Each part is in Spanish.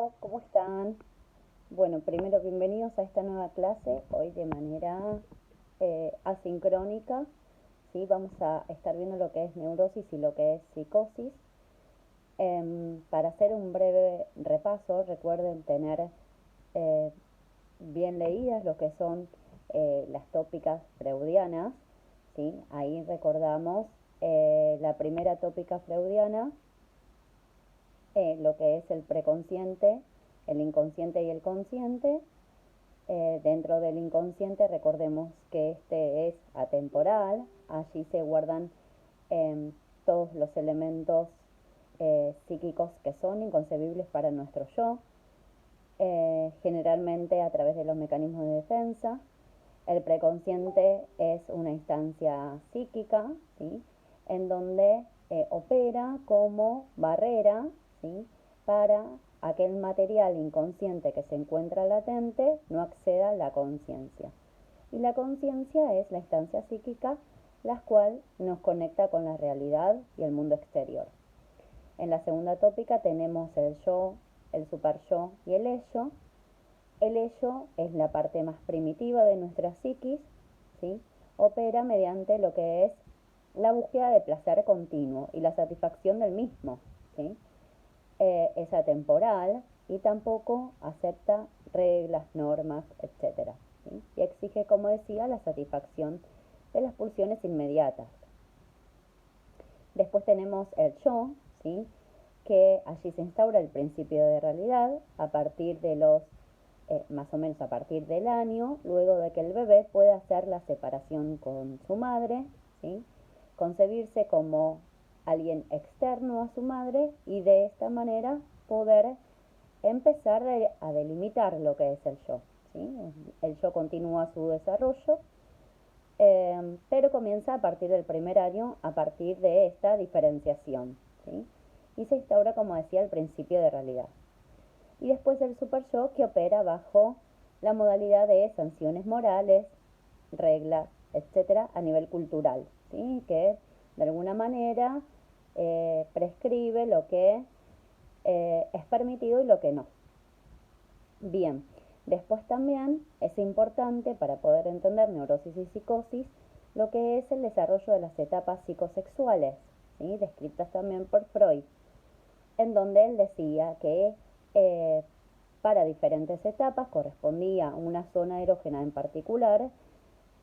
Hola, ¿cómo están? Bueno, primero bienvenidos a esta nueva clase, hoy de manera asincrónica, ¿sí? Vamos a estar viendo lo que es neurosis y lo que es psicosis. Para hacer un breve repaso, recuerden tener eh, bien leídas lo que son las tópicas freudianas, ¿sí? Ahí recordamos la primera tópica freudiana, lo que es el preconsciente, el inconsciente y el consciente. Dentro del inconsciente recordemos que este es atemporal, allí se guardan eh, todos los elementos psíquicos que son inconcebibles para nuestro yo, generalmente a través de los mecanismos de defensa. El preconsciente es una instancia psíquica, ¿sí? En donde opera como barrera, ¿sí? Para aquel material inconsciente que se encuentra latente no acceda a la conciencia. Y la conciencia es la instancia psíquica la cual nos conecta con la realidad y el mundo exterior. En la segunda tópica tenemos el yo, el super yo y el ello. El ello es la parte más primitiva de nuestra psiquis, ¿sí? Opera mediante lo que es la búsqueda de placer continuo y la satisfacción del mismo, ¿sí? Es atemporal y tampoco acepta reglas, normas, etc. ¿Sí? Y exige, como decía, la satisfacción de las pulsiones inmediatas. Después tenemos el yo, ¿sí? Que allí se instaura el principio de realidad a partir de los más o menos a partir del año, luego de que el bebé pueda hacer la separación con su madre, ¿sí? Concebirse como alguien externo a su madre y de esta manera poder empezar a delimitar lo que es el yo, ¿sí? El yo continúa su desarrollo, pero comienza a partir del primer año, a partir de esta diferenciación, ¿sí? Y se instaura, como decía, el principio de realidad. Y después el super yo, que opera bajo la modalidad de sanciones morales, reglas, etcétera, a nivel cultural, ¿sí? Que de alguna manera prescribe lo que es permitido y lo que no. Bien, después también es importante para poder entender neurosis y psicosis lo que es el desarrollo de las etapas psicosexuales, ¿sí? Descritas también por Freud, en donde él decía que para diferentes etapas correspondía una zona erógena en particular,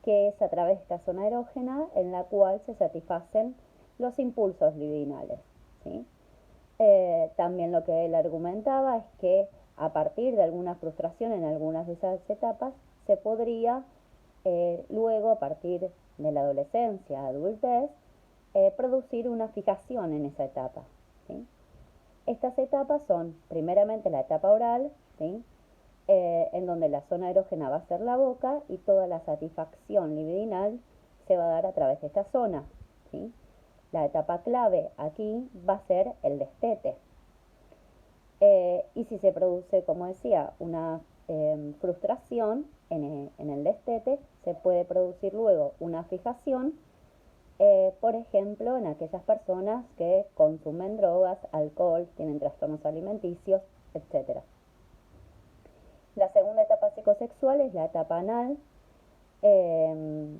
que es a través de esta zona erógena en la cual se satisfacen los impulsos libidinales, ¿sí? También lo que él argumentaba es que a partir de alguna frustración en algunas de esas etapas se podría luego, a partir de la adolescencia, adultez, producir una fijación en esa etapa, ¿sí? Estas etapas son primeramente la etapa oral, ¿sí? En donde la zona erógena va a ser la boca y toda la satisfacción libidinal se va a dar a través de esta zona, ¿sí? La etapa clave aquí va a ser el destete. Y si se produce, como decía, una frustración en el destete, se puede producir luego una fijación, por ejemplo, en aquellas personas que consumen drogas, alcohol, tienen trastornos alimenticios, etc. La segunda etapa psicosexual es la etapa anal. Eh,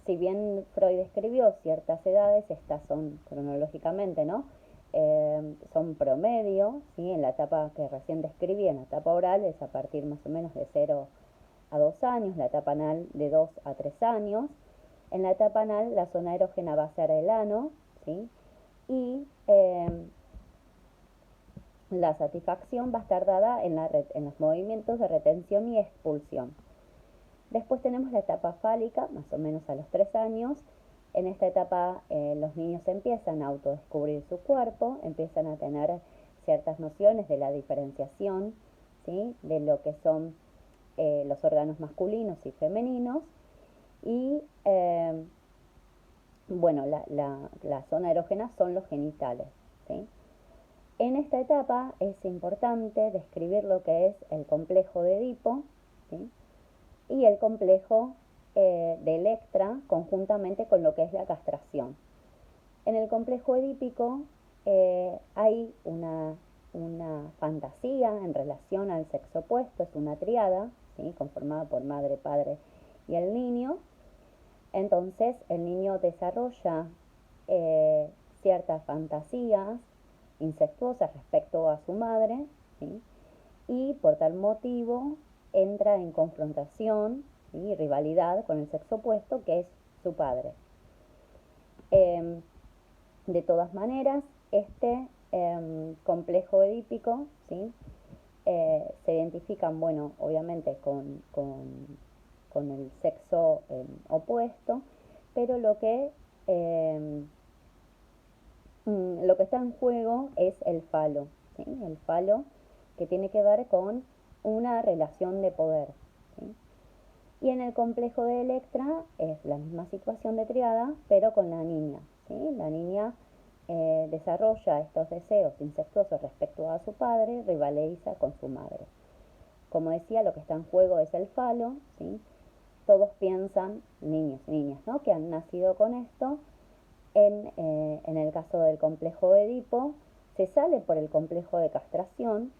si bien Freud describió ciertas edades, estas son cronológicamente, ¿no? Son promedio, ¿sí? En la etapa que recién describí, en la etapa oral, es a partir más o menos de 0 a 2 años, la etapa anal de 2 a 3 años. En la etapa anal, la zona erógena va a ser el ano, ¿sí? Y la satisfacción va a estar dada en los movimientos de retención y expulsión. Después tenemos la etapa fálica, más o menos a los 3 años. En esta etapa los niños empiezan a autodescubrir su cuerpo, empiezan a tener ciertas nociones de la diferenciación, ¿sí? De lo que son los órganos masculinos y femeninos. Y bueno, la zona erógena son los genitales, ¿sí? En esta etapa es importante describir lo que es el complejo de Edipo, ¿sí? Y el complejo de Electra conjuntamente con lo que es la castración. En el complejo edípico hay una una fantasía en relación al sexo opuesto, es una triada, ¿sí? Conformada por madre, padre y el niño. Entonces el niño desarrolla ciertas fantasías incestuosas respecto a su madre, ¿sí? Y por tal motivo entra en confrontación y rivalidad con el sexo opuesto, que es su padre. Eh, de todas maneras, este complejo edípico, ¿sí? Se identifican, bueno, obviamente con el sexo opuesto, pero lo que está en juego es el falo, ¿sí? El falo que tiene que ver con una relación de poder, ¿sí? Y en el complejo de Electra es la misma situación de triada, pero con la niña, ¿sí? La niña desarrolla estos deseos incestuosos respecto a su padre, rivaliza con su madre. Como decía, lo que está en juego es el falo, ¿sí? Todos piensan, niños y niñas, ¿no?, que han nacido con esto. En el caso del complejo de Edipo, se sale por el complejo de castración.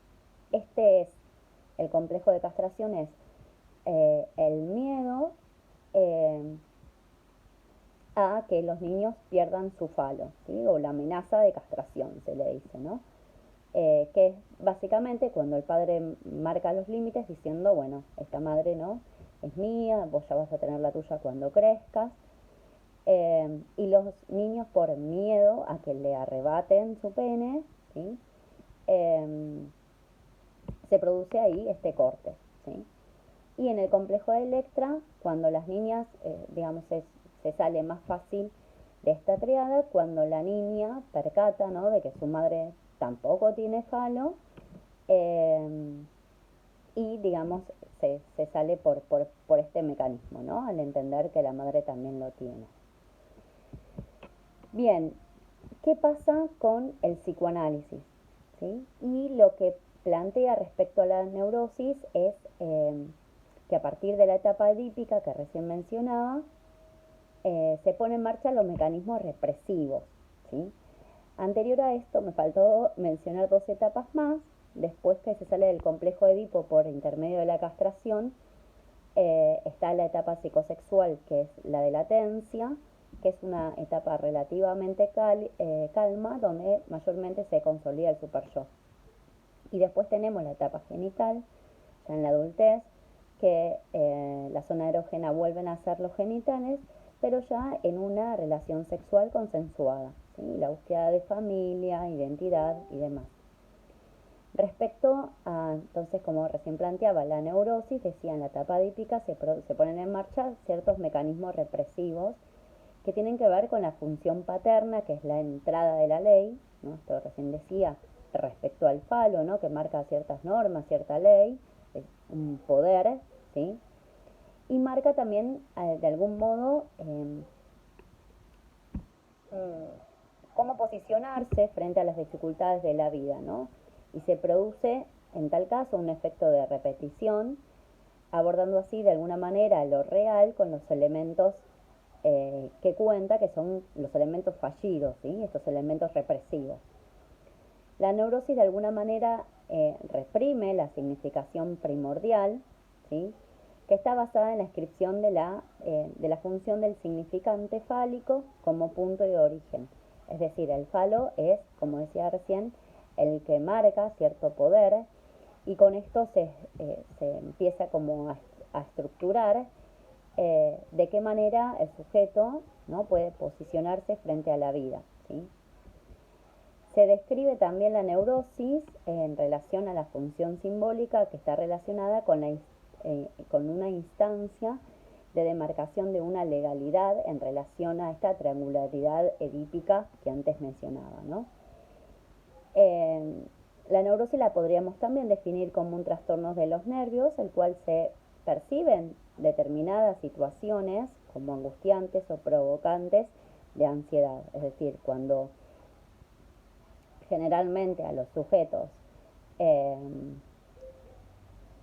El complejo de castración es el miedo eh, a que los niños pierdan su falo, ¿sí? O la amenaza de castración, se le dice, ¿no? Que es básicamente cuando el padre marca los límites diciendo, bueno, esta madre no es mía, vos ya vas a tener la tuya cuando crezcas. Y los niños, por miedo a que le arrebaten su pene, ¿sí? Eh, se produce ahí este corte, ¿sí? Y en el complejo de Electra, cuando las niñas, digamos, se sale más fácil de esta triada, cuando la niña percata, ¿no?, de que su madre tampoco tiene falo, eh, y digamos, se sale por este mecanismo, ¿no?, al entender que la madre también lo tiene. Bien, ¿qué pasa con el psicoanálisis? ¿Sí? Y lo que plantea respecto a la neurosis es que a partir de la etapa edípica que recién mencionaba, se ponen en marcha los mecanismos represivos, ¿sí? Anterior a esto me faltó mencionar dos etapas más. Después que se sale del complejo de Edipo por intermedio de la castración, está la etapa psicosexual, que es la de latencia, que es una etapa relativamente calma, donde mayormente se consolida el super yo. Y después tenemos la etapa genital, ya en la adultez, que la zona erógena vuelven a ser los genitales, pero ya en una relación sexual consensuada, ¿sí? La búsqueda de familia, identidad y demás. Respecto a, entonces, como recién planteaba, la neurosis, decía, en la etapa edípica se ponen en marcha ciertos mecanismos represivos que tienen que ver con la función paterna, que es la entrada de la ley, ¿no? Esto recién decía, respecto al falo, ¿no?, que marca ciertas normas, cierta ley, es un poder, ¿sí? Y marca también, de algún modo, cómo posicionarse frente a las dificultades de la vida, ¿no? Y se produce, en tal caso, un efecto de repetición, abordando así de alguna manera lo real con los elementos que cuenta, que son los elementos fallidos, ¿sí? Estos elementos represivos. La neurosis de alguna manera reprime la significación primordial, ¿sí?, que está basada en la descripción de la función del significante fálico como punto de origen. Es decir, el falo es, como decía recién, el que marca cierto poder, y con esto se empieza como a estructurar de qué manera el sujeto, ¿no?, puede posicionarse frente a la vida, ¿sí? Se describe también la neurosis en relación a la función simbólica, que está relacionada con una instancia de demarcación de una legalidad en relación a esta triangularidad edípica que antes mencionaba, ¿no? La neurosis la podríamos también definir como un trastorno de los nervios, el cual se perciben determinadas situaciones como angustiantes o provocantes de ansiedad. Es decir, cuando generalmente a los sujetos eh,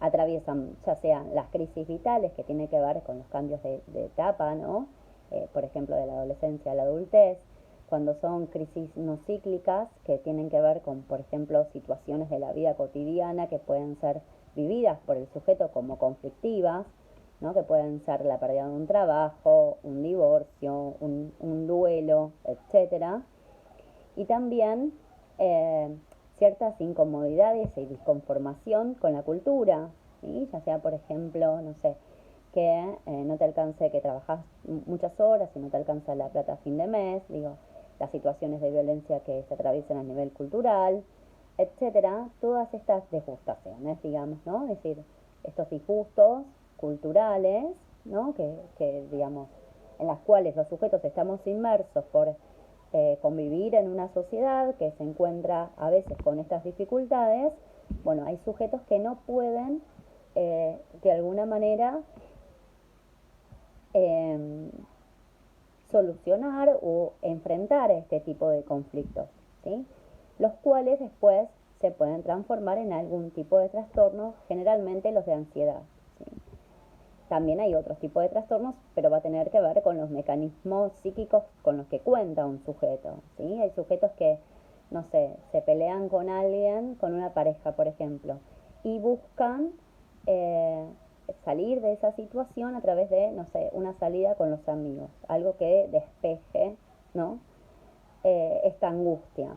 atraviesan ya sean las crisis vitales, que tienen que ver con los cambios de etapa, ¿no? Por ejemplo, de la adolescencia a la adultez, cuando son crisis no cíclicas, que tienen que ver con, por ejemplo, situaciones de la vida cotidiana que pueden ser vividas por el sujeto como conflictivas, ¿no? Que pueden ser la pérdida de un trabajo, un divorcio, un duelo, etcétera. Y también eh, ciertas incomodidades y disconformación con la cultura, ¿sí? Ya sea, por ejemplo, no sé, que no te alcance, que trabajas muchas horas y no te alcanza la plata a fin de mes, digo, las situaciones de violencia que se atraviesan a nivel cultural, etcétera, todas estas degustaciones, digamos, ¿no? Es decir, estos disgustos culturales, ¿no? Digamos, en las cuales los sujetos estamos inmersos por convivir en una sociedad que se encuentra a veces con estas dificultades. Bueno, hay sujetos que no pueden de alguna manera eh, solucionar o enfrentar este tipo de conflictos, ¿sí? Los cuales después se pueden transformar en algún tipo de trastorno, generalmente los de ansiedad, ¿sí? También hay otros tipos de trastornos, pero va a tener que ver con los mecanismos psíquicos con los que cuenta un sujeto, ¿sí? Hay sujetos que, no sé, se pelean con alguien, con una pareja, por ejemplo, y buscan eh, salir de esa situación a través de, no sé, una salida con los amigos, algo que despeje, ¿no? Esta angustia.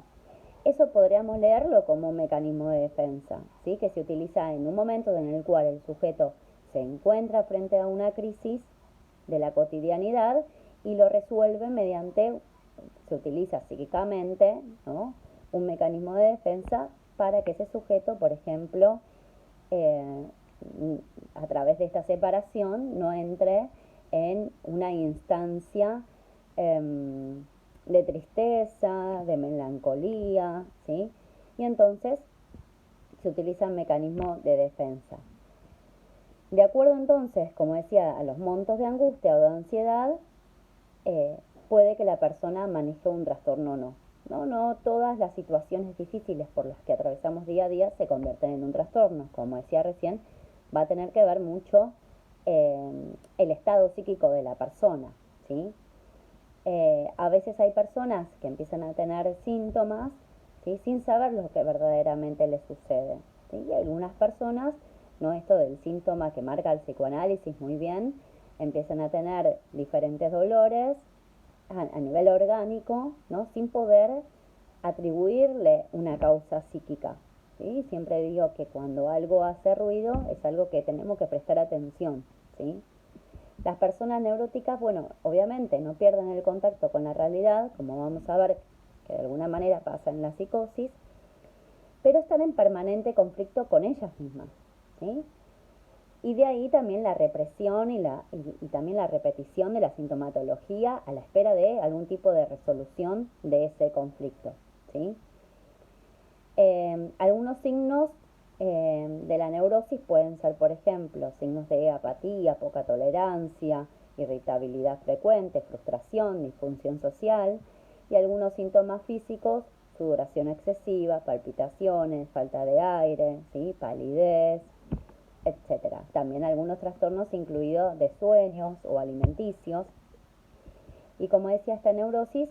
Eso podríamos leerlo como un mecanismo de defensa, ¿sí? Que se utiliza en un momento en el cual el sujeto se encuentra frente a una crisis de la cotidianidad y lo resuelve mediante, se utiliza psíquicamente, ¿no? Un mecanismo de defensa para que ese sujeto, por ejemplo, eh, a través de esta separación no entre en una instancia de tristeza, de melancolía, ¿sí? Y entonces se utilizan mecanismos de defensa. De acuerdo entonces, como decía, a los montos de angustia o de ansiedad, puede que la persona maneje un trastorno o no. No todas las situaciones difíciles por las que atravesamos día a día se convierten en un trastorno. Como decía recién, va a tener que ver mucho el estado psíquico de la persona, ¿sí? A veces hay personas que empiezan a tener síntomas, ¿sí? Sin saber lo que verdaderamente les sucede, ¿sí? Y algunas personas, no, esto del síntoma que marca el psicoanálisis muy bien, empiezan a tener diferentes dolores a nivel orgánico, ¿no? Sin poder atribuirle una causa psíquica, ¿sí? Siempre digo que cuando algo hace ruido es algo que tenemos que prestar atención, ¿sí? Las personas neuróticas, bueno, obviamente no pierden el contacto con la realidad, como vamos a ver que de alguna manera pasa en la psicosis, pero están en permanente conflicto con ellas mismas, ¿sí? Y de ahí también la represión y también la repetición de la sintomatología a la espera de algún tipo de resolución de ese conflicto, ¿sí? Algunos signos de la neurosis pueden ser, por ejemplo, signos de apatía, poca tolerancia, irritabilidad frecuente, frustración, disfunción social y algunos síntomas físicos, sudoración excesiva, palpitaciones, falta de aire, ¿sí? Palidez, etcétera. También algunos trastornos incluidos de sueños o alimenticios. Y como decía, esta neurosis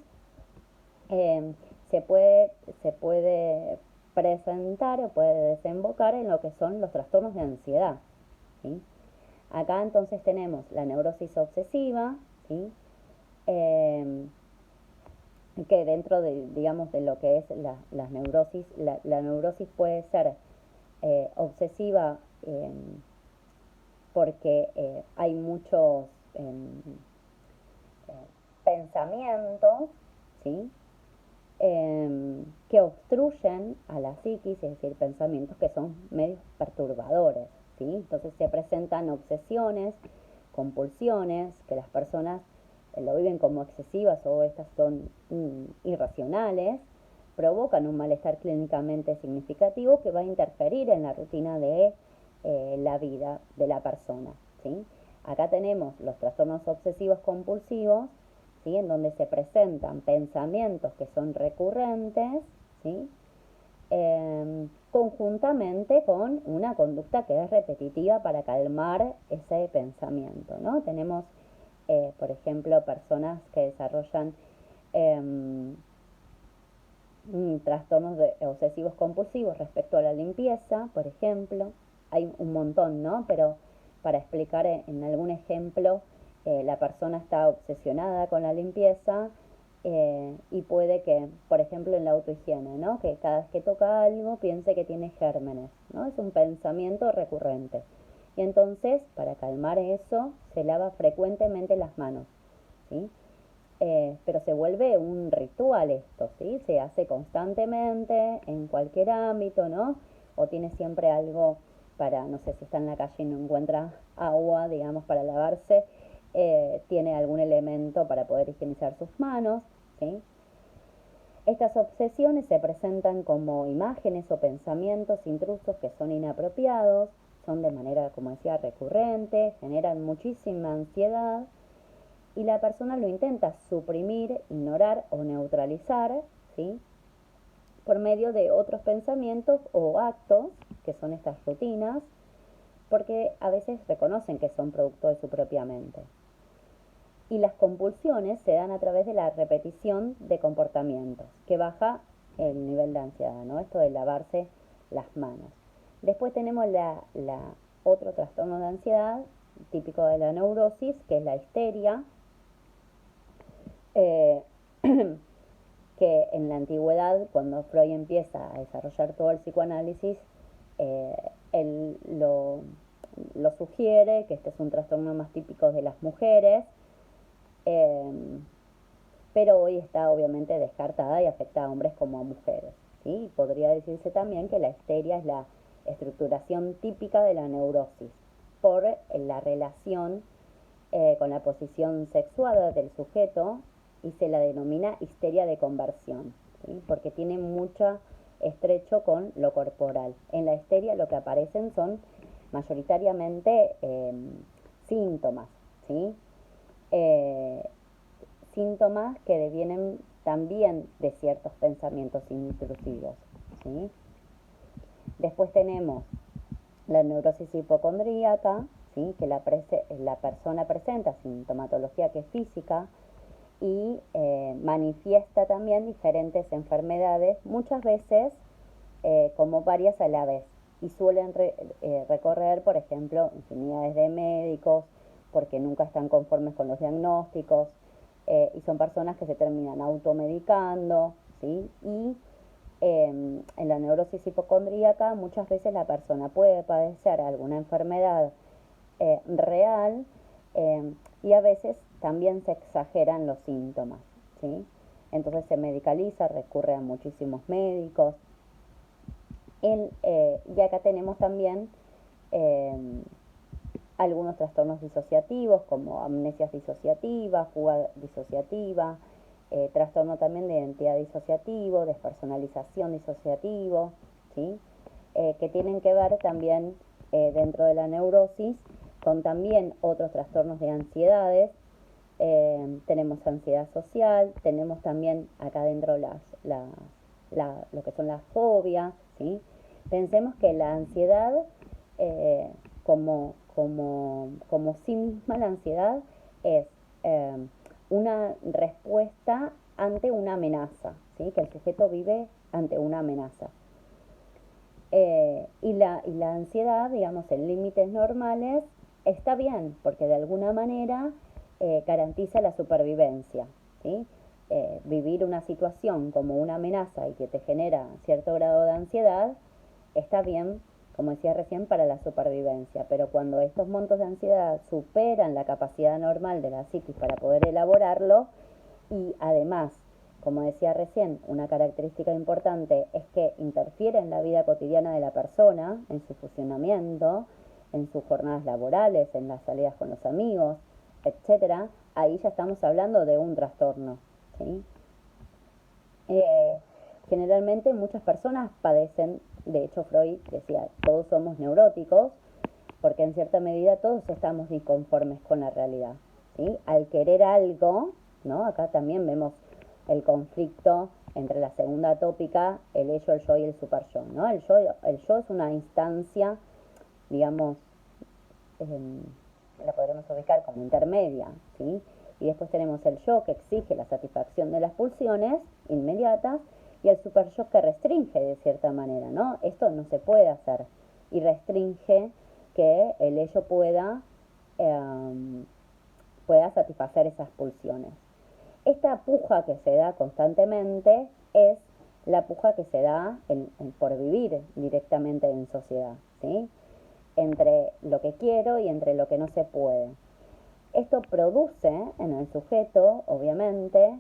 eh, se, puede, se puede presentar o puede desembocar en lo que son los trastornos de ansiedad, ¿sí? Acá entonces tenemos la neurosis obsesiva, ¿sí? Eh, que dentro de, digamos, de lo que es la neurosis, la neurosis puede ser obsesiva porque hay muchos pensamientos, ¿sí? Que obstruyen a la psiquis, es decir, pensamientos que son medios perturbadores, ¿sí? Entonces se presentan obsesiones, compulsiones, que las personas lo viven como excesivas o estas son irracionales, provocan un malestar clínicamente significativo que va a interferir en la rutina de la vida de la persona, ¿sí? Acá tenemos los trastornos obsesivos compulsivos, ¿sí? En donde se presentan pensamientos que son recurrentes, ¿sí? Conjuntamente con una conducta que es repetitiva para calmar ese pensamiento, ¿no? Tenemos, por ejemplo, personas que desarrollan em, trastornos obsesivos compulsivos respecto a la limpieza, por ejemplo. Hay un montón, ¿no? Pero para explicar en algún ejemplo, la persona está obsesionada con la limpieza y puede que, por ejemplo, en la autohigiene, ¿no? Que cada vez que toca algo piense que tiene gérmenes, ¿no? Es un pensamiento recurrente. Y entonces, para calmar eso, se lava frecuentemente las manos, ¿sí? Pero se vuelve un ritual esto, ¿sí? Se hace constantemente en cualquier ámbito, ¿no? O tiene siempre algo para, no sé, si está en la calle y no encuentra agua, digamos, para lavarse, tiene algún elemento para poder higienizar sus manos, ¿sí? Estas obsesiones se presentan como imágenes o pensamientos intrusos que son inapropiados, son de manera, como decía, recurrente, generan muchísima ansiedad y la persona lo intenta suprimir, ignorar o neutralizar, ¿sí? Por medio de otros pensamientos o actos, que son estas rutinas, porque a veces reconocen que son producto de su propia mente. Y las compulsiones se dan a través de la repetición de comportamientos, que baja el nivel de ansiedad, ¿no? Esto de lavarse las manos. Después tenemos otro trastorno de ansiedad típico de la neurosis, que es la histeria, eh, que en la antigüedad, cuando Freud empieza a desarrollar todo el psicoanálisis, eh, él lo sugiere, que este es un trastorno más típico de las mujeres, eh, pero hoy está obviamente descartada y afecta a hombres como a mujeres, ¿sí? Podría decirse también que la histeria es la estructuración típica de la neurosis, por la relación con la posición sexuada del sujeto y se la denomina histeria de conversión, ¿sí? Porque tiene mucho estrecho con lo corporal. En la histeria lo que aparecen son mayoritariamente síntomas, ¿sí? Eh, Síntomas que devienen también de ciertos pensamientos intrusivos, ¿sí? Después tenemos la neurosis hipocondríaca, ¿sí? Que la persona presenta sintomatología que es física y manifiesta también diferentes enfermedades, muchas veces como varias a la vez, y suelen recorrer, por ejemplo, infinidades de médicos, porque nunca están conformes con los diagnósticos, y son personas que se terminan automedicando, ¿sí? Y en la neurosis hipocondríaca muchas veces la persona puede padecer alguna enfermedad real, y a veces también se exageran los síntomas, ¿sí? Entonces se medicaliza, recurre a muchísimos médicos. Y acá tenemos también eh, algunos trastornos disociativos como amnesias disociativas, fuga disociativa, trastorno también de identidad disociativo, despersonalización disociativo, ¿sí? Que tienen que ver también dentro de la neurosis con también otros trastornos de ansiedades. Tenemos ansiedad social, tenemos también acá dentro lo que son las fobias, ¿sí? Pensemos que la ansiedad, eh, como sí misma la ansiedad, es eh, una respuesta ante una amenaza, ¿sí? Que el sujeto vive ante una amenaza. Y la ansiedad, digamos, en límites normales, está bien, porque de alguna manera garantiza la supervivencia, ¿sí? Vivir una situación como una amenaza y que te genera cierto grado de ansiedad, está bien, como decía recién, para la supervivencia, pero cuando estos montos de ansiedad superan la capacidad normal de la psiquis para poder elaborarlo, y además, como decía recién, una característica importante es que interfiere en la vida cotidiana de la persona, en su funcionamiento, en sus jornadas laborales, en las salidas con los amigos, etcétera. Ahí ya estamos hablando de un trastorno, ¿sí? Eh, Generalmente muchas personas padecen, de hecho Freud decía, todos somos neuróticos, porque en cierta medida todos estamos disconformes con la realidad, ¿sí? Al querer algo, ¿no? Acá también vemos el conflicto entre la segunda tópica, el ello, el yo y el super yo, ¿no? El yo es una instancia, digamos, la podremos ubicar como intermedia, ¿sí? y después tenemos el yo que exige la satisfacción de las pulsiones inmediatas y el super yo que restringe de cierta manera, ¿no? Esto no se puede hacer y restringe que el ello pueda satisfacer esas pulsiones. Esta puja que se da constantemente es la puja que se da por vivir directamente en sociedad, ¿sí? Entre lo que quiero y entre lo que no se puede. Esto produce en el sujeto, obviamente,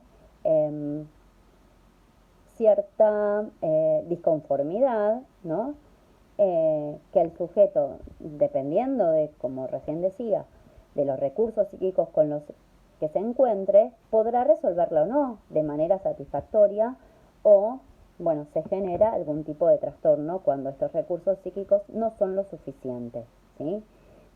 cierta disconformidad, ¿no? Que el sujeto, dependiendo de, como recién decía, de los recursos psíquicos con los que se encuentre, podrá resolverlo o no de manera satisfactoria o, bueno, se genera algún tipo de trastorno cuando estos recursos psíquicos no son lo suficientes, ¿sí?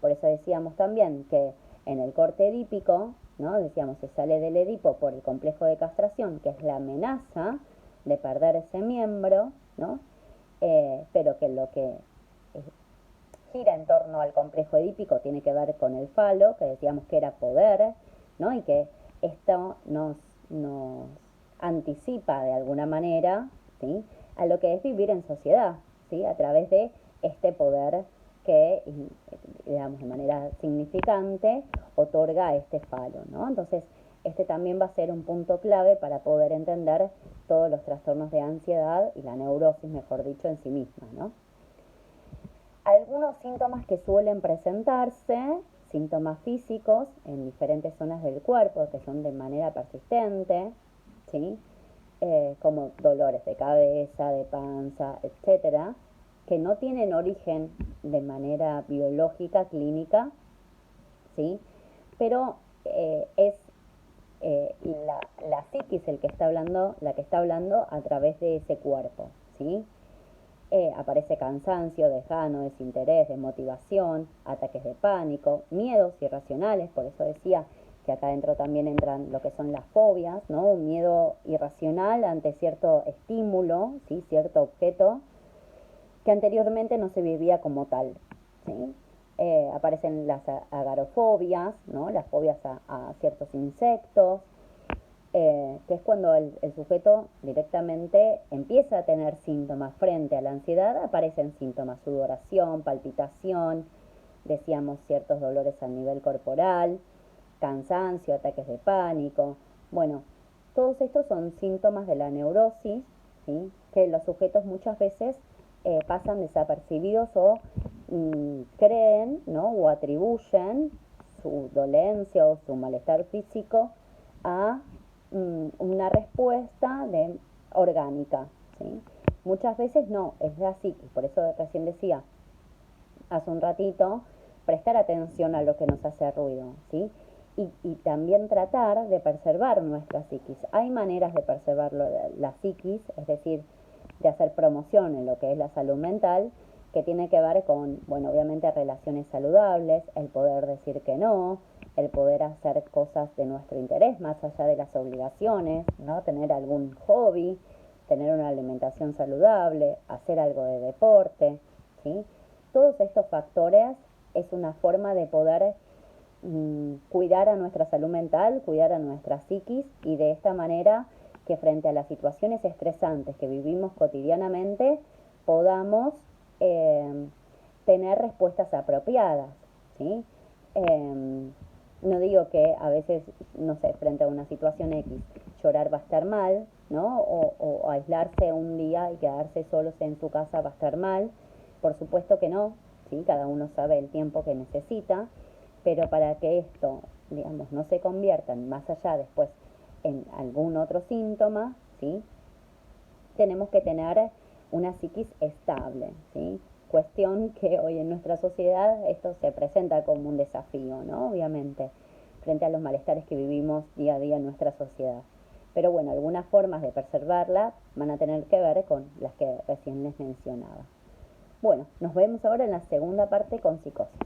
Por eso decíamos también que en el corte edípico, ¿no? Decíamos, se sale del Edipo por el complejo de castración, que es la amenaza de perder ese miembro, ¿no? Pero que lo que gira en torno al complejo edípico tiene que ver con el falo, que decíamos que era poder, ¿no? Y que esto nos anticipa de alguna manera, ¿sí? A lo que es vivir en sociedad, ¿sí? A través de este poder que, digamos, de manera significante otorga este falo, ¿no? Entonces, este también va a ser un punto clave para poder entender todos los trastornos de ansiedad y la neurosis, mejor dicho, en sí misma, ¿no? Algunos síntomas que suelen presentarse, síntomas físicos en diferentes zonas del cuerpo que son de manera persistente, ¿sí? Como dolores de cabeza, de panza, etcétera, que no tienen origen de manera biológica, clínica, ¿sí? Pero es la psiquis la que está hablando a través de ese cuerpo, ¿sí? Aparece cansancio, desgano, desinterés, desmotivación, ataques de pánico, miedos irracionales, por eso decía que acá adentro también entran lo que son las fobias, ¿no? Un miedo irracional ante cierto estímulo, ¿sí? Cierto objeto que anteriormente no se vivía como tal, ¿sí? Aparecen las agarofobias, ¿no? Las fobias a ciertos insectos, que es cuando el sujeto directamente empieza a tener síntomas frente a la ansiedad, aparecen síntomas, sudoración, palpitación, decíamos ciertos dolores a nivel corporal, cansancio, ataques de pánico. Bueno, todos estos son síntomas de la neurosis, ¿sí? Que los sujetos muchas veces pasan desapercibidos o creen, ¿no? O atribuyen su dolencia o su malestar físico a una respuesta orgánica, ¿sí? Muchas veces no, es la psiquis, por eso recién decía hace un ratito, prestar atención a lo que nos hace ruido, ¿sí? Y también tratar de preservar nuestra psiquis. Hay maneras de preservar la psiquis, es decir, de hacer promoción en lo que es la salud mental, que tiene que ver con, bueno, obviamente relaciones saludables, el poder decir que no, el poder hacer cosas de nuestro interés más allá de las obligaciones, ¿no? Tener algún hobby, tener una alimentación saludable, hacer algo de deporte, ¿sí? Todos estos factores es una forma de poder cuidar a nuestra salud mental, cuidar a nuestra psiquis y de esta manera que frente a las situaciones estresantes que vivimos cotidianamente podamos tener respuestas apropiadas, ¿sí? No digo que a veces, no sé, frente a una situación X, llorar va a estar mal, ¿no? O aislarse un día y quedarse solos en su casa va a estar mal. Por supuesto que no, ¿sí? Cada uno sabe el tiempo que necesita, pero para que esto, digamos, no se convierta más allá después en algún otro síntoma, ¿sí? Tenemos que tener una psiquis estable, ¿sí? Cuestión que hoy en nuestra sociedad esto se presenta como un desafío, ¿no? Obviamente, frente a los malestares que vivimos día a día en nuestra sociedad. Pero bueno, algunas formas de preservarla van a tener que ver con las que recién les mencionaba. Bueno, nos vemos ahora en la segunda parte con psicosis.